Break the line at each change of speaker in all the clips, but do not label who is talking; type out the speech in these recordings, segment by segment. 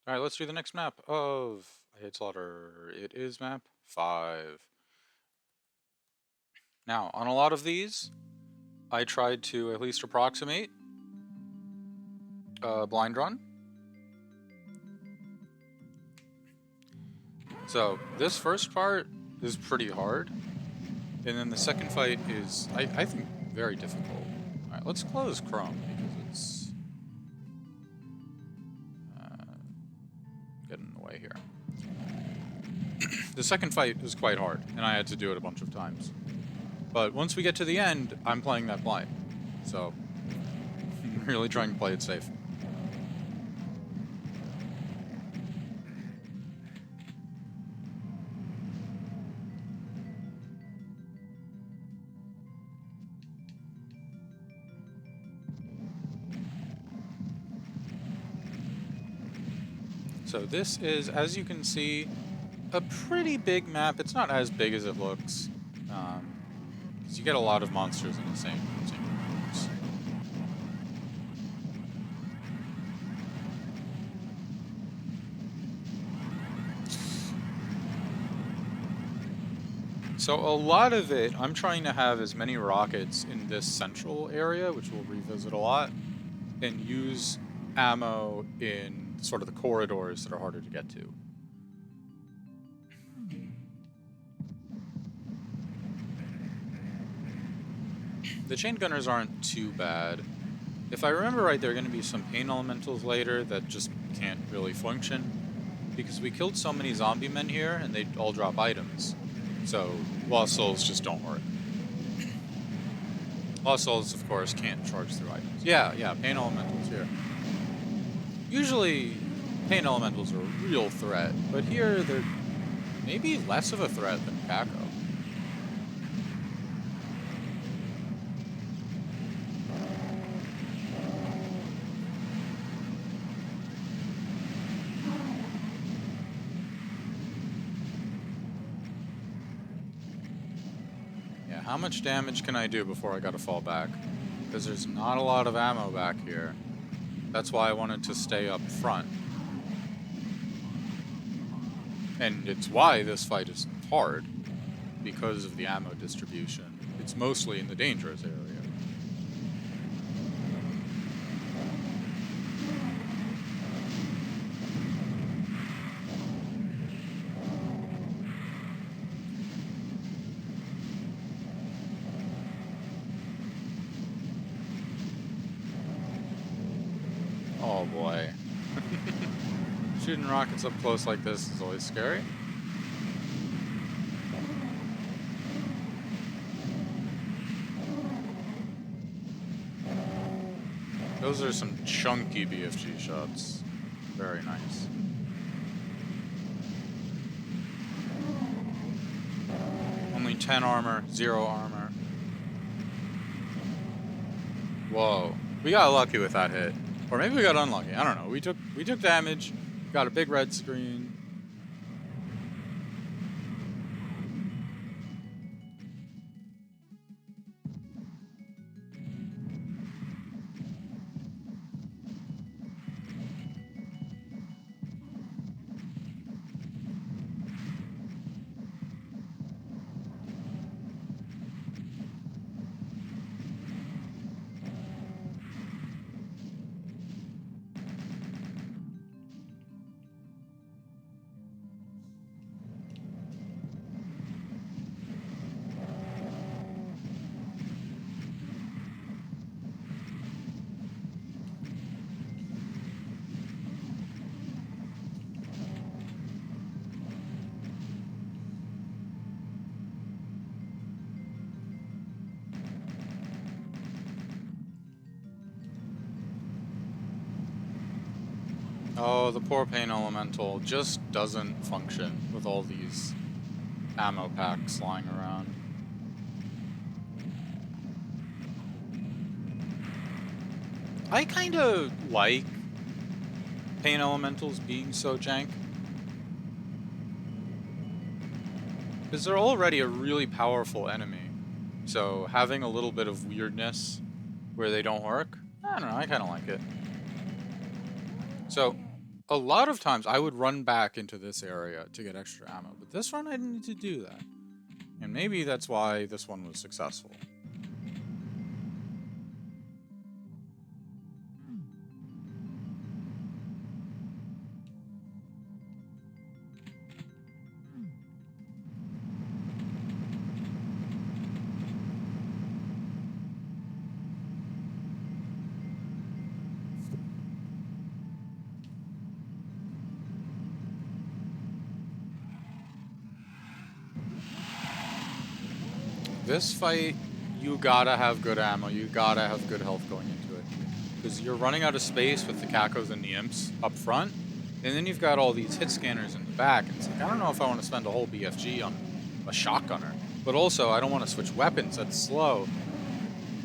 Alright, let's do the next map of I Hate Slaughter. It is map 5. Now, on a lot of these, I tried to at least approximate blind run. So, this first part is pretty hard, and then the second fight is, I think, very difficult. Alright, let's close Chrome, because it's getting in the way here. The second fight is quite hard, and I had to do it a bunch of times. But once we get to the end, I'm playing that blind. So, I'm really trying to play it safe. So this is, as you can see, a pretty big map. It's not as big as it looks, because you get a lot of monsters in the same rooms. So a lot of it, I'm trying to have as many rockets in this central area, which we'll revisit a lot, and use ammo in sort of the corridors that are harder to get to. The chain gunners aren't too bad. If I remember right, there are going to be some pain elementals later that just can't really function, because we killed so many zombie men here and they all drop items. So Lost Souls just don't work. Lost Souls, of course, can't charge through items. Yeah, pain elementals here. Usually, pain elementals are a real threat, but here they're maybe less of a threat than Kako. Yeah, how much damage can I do before I gotta fall back? Because there's not a lot of ammo back here. That's why I wanted to stay up front. And it's why this fight is hard, because of the ammo distribution. It's mostly in the dangerous area. Oh boy. Shooting rockets up close like this is always scary. Those are some chunky BFG shots. Very nice. Only 10 armor, 0 armor. Whoa. We got lucky with that hit. Or maybe we got unlucky. I don't know. We took damage, got a big red screen. Oh, the poor pain elemental just doesn't function with all these ammo packs lying around. I kind of like pain elementals being so jank, because they're already a really powerful enemy. So having a little bit of weirdness where they don't work, I don't know, I kind of like it. So A lot of times I would run back into this area to get extra ammo, but this run I didn't need to do that. And maybe that's why this one was successful. This fight, you gotta have good ammo, you gotta have good health going into it. Because you're running out of space with the Cacos and the Imps up front, and then you've got all these hit scanners in the back, and it's like, I don't know if I want to spend a whole BFG on a shotgunner. But also, I don't want to switch weapons, that's slow.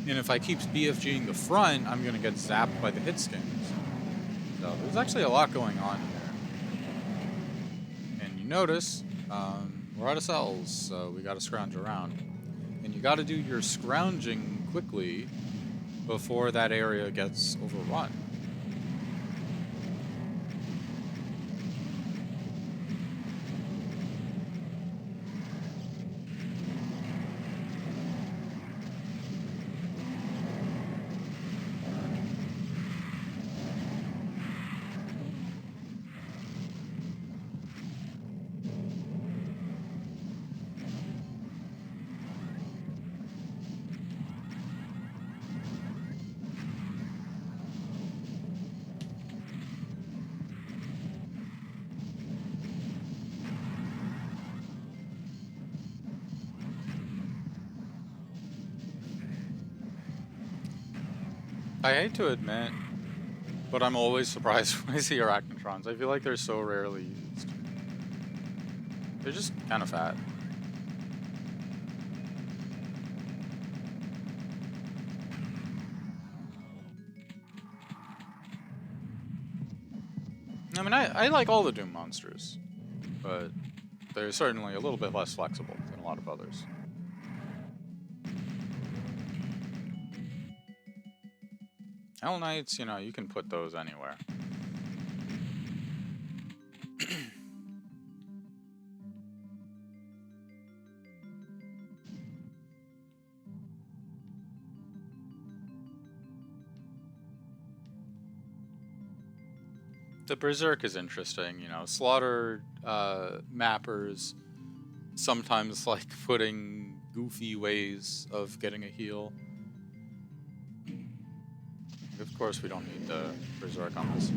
And if I keep BFGing the front, I'm gonna get zapped by the hit scanners. So there's actually a lot going on here. And you notice, we're out of cells, so we gotta scrounge around. And you gotta do your scrounging quickly before that area gets overrun. I hate to admit, but I'm always surprised when I see arachnotrons. I feel like they're so rarely used. They're just kind of fat. I mean, I like all the Doom monsters, but they're certainly a little bit less flexible than a lot of others. Hell Knights, you know, you can put those anywhere. The Berserk is interesting, you know, slaughter mappers sometimes like putting goofy ways of getting a heal. Of course, we don't need the Berserk on this.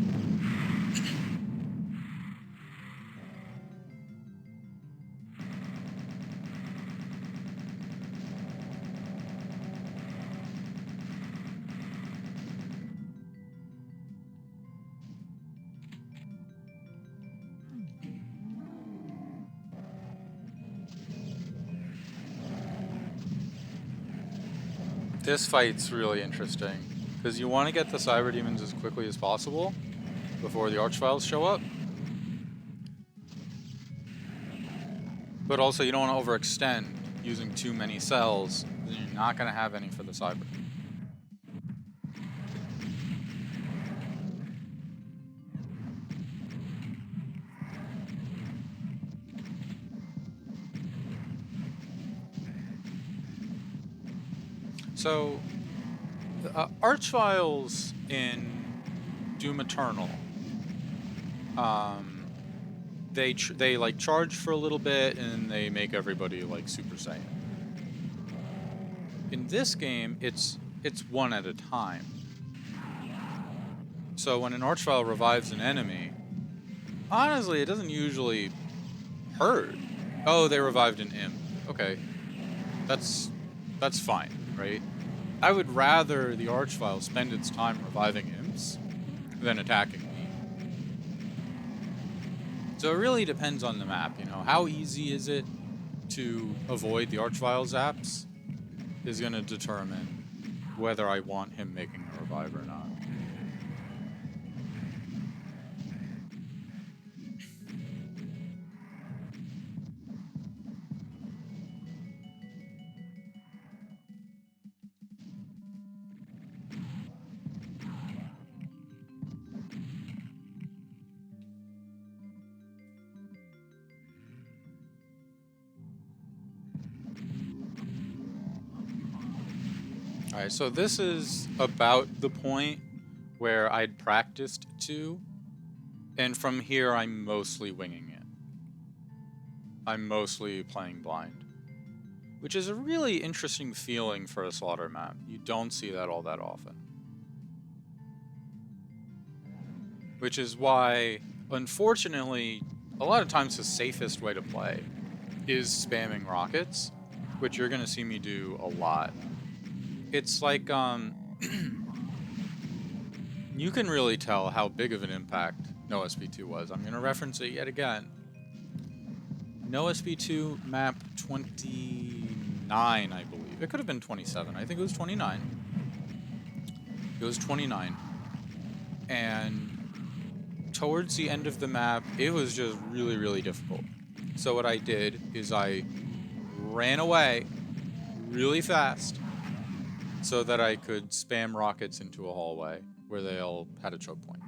This fight's really interesting, because you want to get the Cyber Demons as quickly as possible before the Archviles show up. But also, you don't want to overextend using too many cells, then you're not going to have any for the Cyber. So, Archviles in Doom Eternal, they like charge for a little bit and they make everybody like Super Saiyan. In this game, it's one at a time. So when an Archvile revives an enemy, honestly, it doesn't usually hurt. Oh, they revived an imp. Okay, that's fine, right? I would rather the Archvile spend its time reviving imps than attacking me. So it really depends on the map, you know. How easy is it to avoid the Archvile zaps is going to determine whether I want him making a revive or not. Alright, so this is about the point where I'd practiced to, and from here I'm mostly winging it. I'm mostly playing blind, which is a really interesting feeling for a slaughter map. You don't see that all that often. Which is why, unfortunately, a lot of times the safest way to play is spamming rockets, which you're going to see me do a lot. It's like, you can really tell how big of an impact NoSP2 was. I'm going to reference it yet again. NoSP2 map 29, I believe. It could have been 27. I think it was 29. It was 29. And towards the end of the map, it was just really, really difficult. So what I did is I ran away really fast so that I could spam rockets into a hallway where they all had a choke point.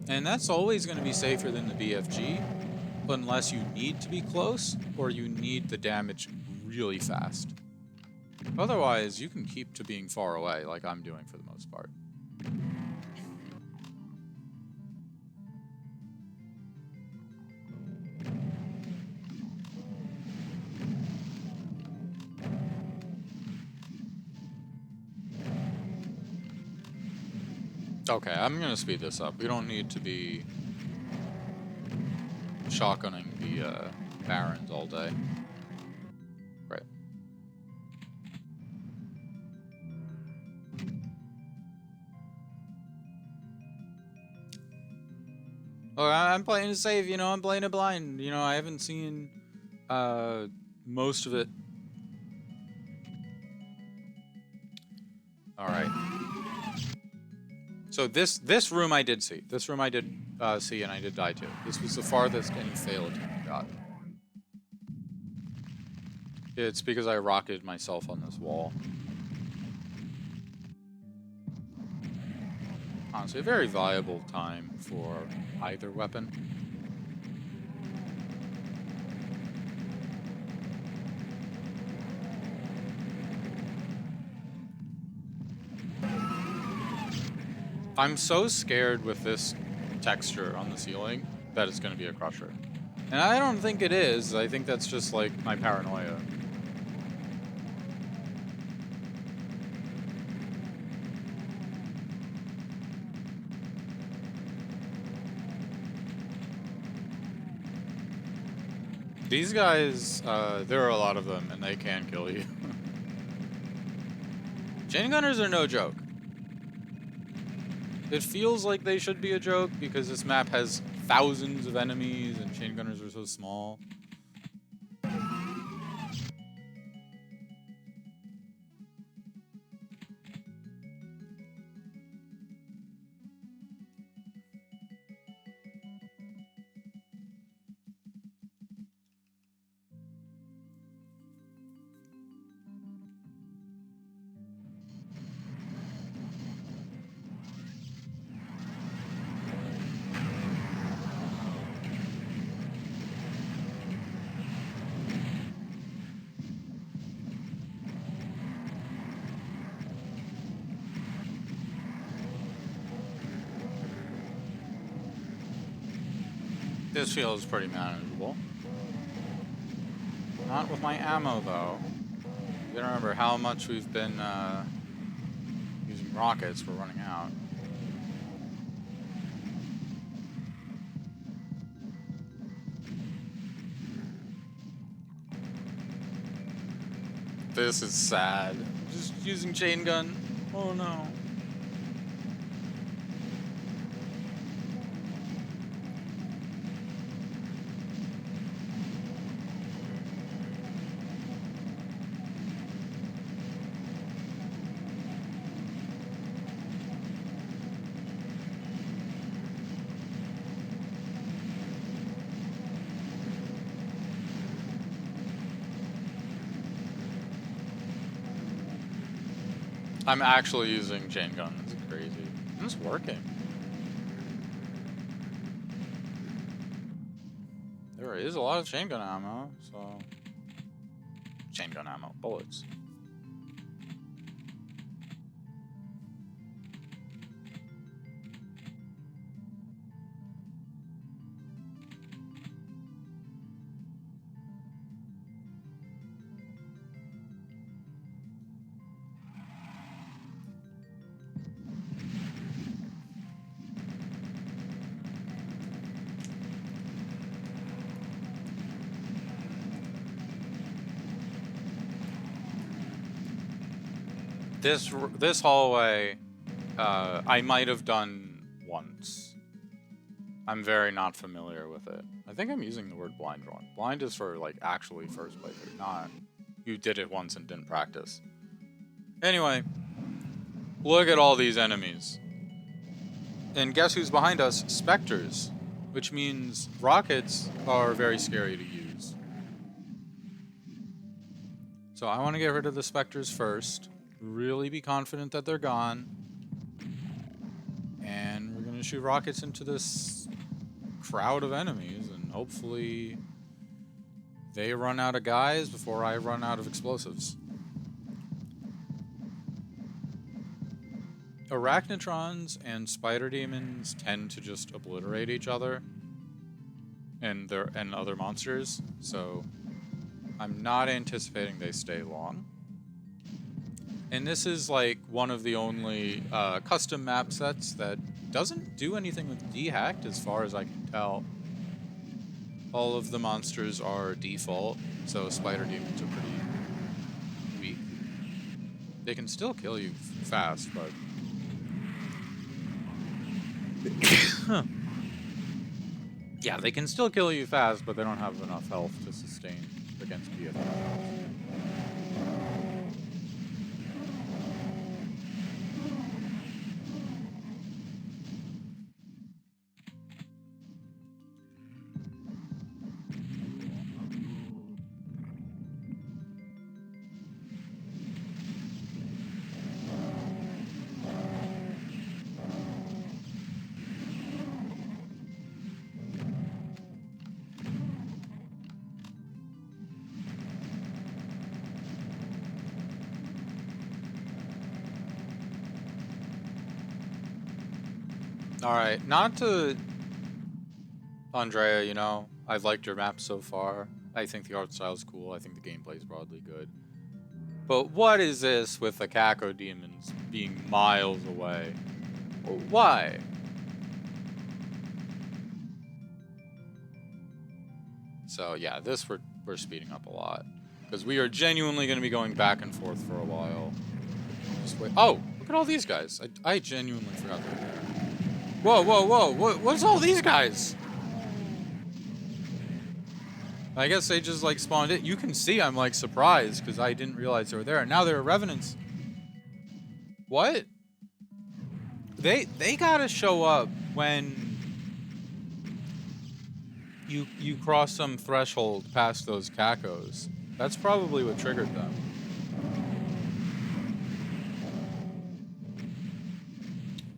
And that's always going to be safer than the BFG, unless you need to be close or you need the damage really fast. Otherwise, you can keep to being far away like I'm doing for the most part. Okay, I'm gonna speed this up. We don't need to be shotgunning the Barons all day. Right. Oh, I'm playing it safe, you know, I'm playing it blind. You know, I haven't seen most of it. Alright. So this room I did see. This room I did see and I did die to. This was the farthest any fail attempt got. It's because I rocketed myself on this wall. Honestly, a very viable time for either weapon. I'm so scared with this texture on the ceiling that it's going to be a crusher. And I don't think it is. I think that's just like my paranoia. These guys, there are a lot of them, and they can kill you. Chain gunners are no joke. It feels like they should be a joke because this map has thousands of enemies and chain gunners are so small. This feels pretty manageable. Not with my ammo, though. You gotta remember how much we've been using rockets. We're running out. This is sad. Just using chain gun. Oh no. I'm actually using chain gun. This is crazy. It's working. There is a lot of chain gun ammo, so... Chain gun ammo. Bullets. This hallway, I might have done once. I'm very not familiar with it. I think I'm using the word blind wrong. Blind is for, like, actually first playthrough, not you did it once and didn't practice. Anyway, look at all these enemies. And guess who's behind us? Specters, which means rockets are very scary to use. So I want to get rid of the Specters first, really be confident that they're gone, and we're going to shoot rockets into this crowd of enemies, and hopefully they run out of guys before I run out of explosives. Arachnotrons and spider demons tend to just obliterate each other and other monsters, so I'm not anticipating they stay long. And this is like one of the only custom map sets that doesn't do anything with dehacked as far as I can tell. All of the monsters are default, so spider demons are pretty weak. They can still kill you fast, but yeah, they can still kill you fast, but they don't have enough health to sustain against BFG. Alright, not to Andrea, you know, I've liked your map so far. I think the art style is cool. I think the gameplay is broadly good. But what is this with the Caco demons being miles away? Why? So yeah, this we're speeding up a lot. Because we are genuinely going to be going back and forth for a while. Just wait. Oh, look at all these guys. I genuinely forgot they were there. Whoa, whoa, whoa. What's all these guys? I guess they just, like, spawned in. You can see I'm, like, surprised because I didn't realize they were there. And now there are revenants. What? They gotta show up when you cross some threshold past those cacos. That's probably what triggered them.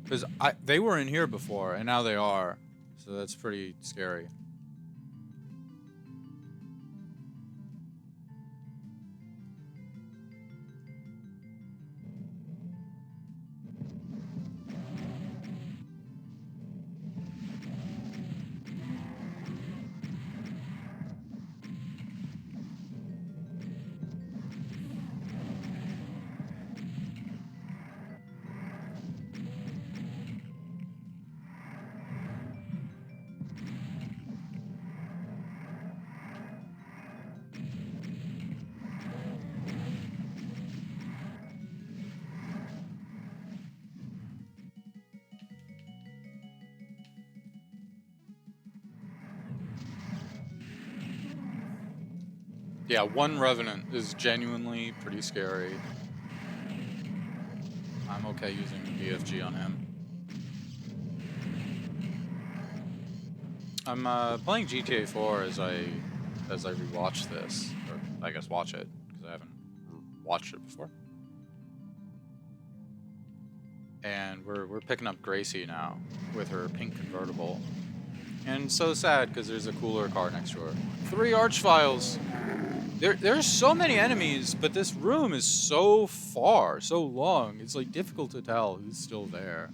Because they were in here before, and now they are. So that's pretty scary. Yeah, one Revenant is genuinely pretty scary. I'm okay using the BFG on him. I'm playing GTA 4 as I rewatch this, or I guess watch it, because I haven't watched it before. And we're picking up Gracie now with her pink convertible. And so sad because there's a cooler car next to her. 3 Archviles! There's so many enemies, but this room is so far, so long. It's like difficult to tell who's still there.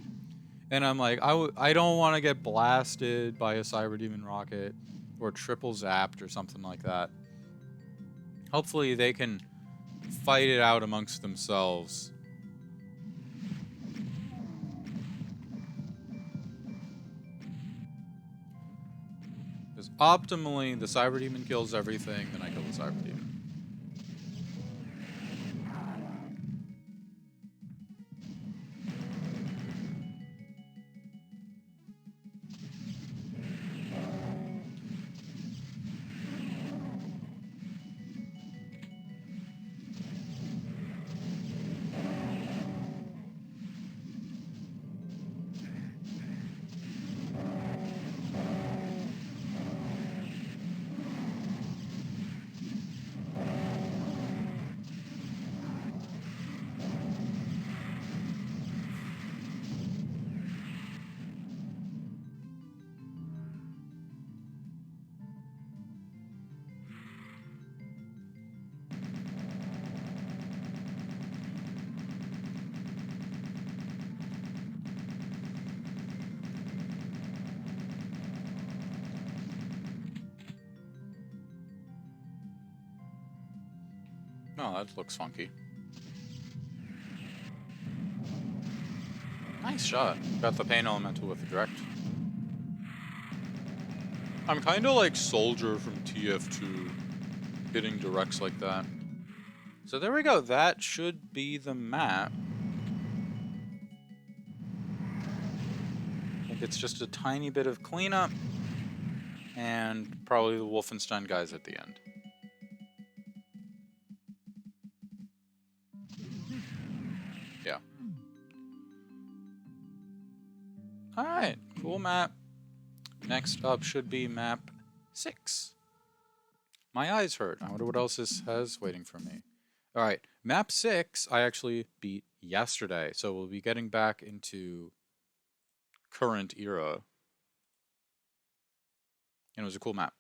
And I'm like, I don't want to get blasted by a Cyber Demon rocket or triple zapped or something like that. Hopefully they can fight it out amongst themselves. Because optimally, the Cyber Demon kills everything, then I kill the Cyber Demon. Oh, that looks funky. Nice shot. Got the pain elemental with the direct. I'm kind of like Soldier from TF2, hitting directs like that. So there we go. That should be the map. I think it's just a tiny bit of cleanup, and probably the Wolfenstein guys at the end. Yeah. Alright, cool map. Next up should be map 6. My eyes hurt. I wonder what else this has waiting for me. Alright, map 6 I actually beat yesterday, so we'll be getting back into current era. And it was a cool map.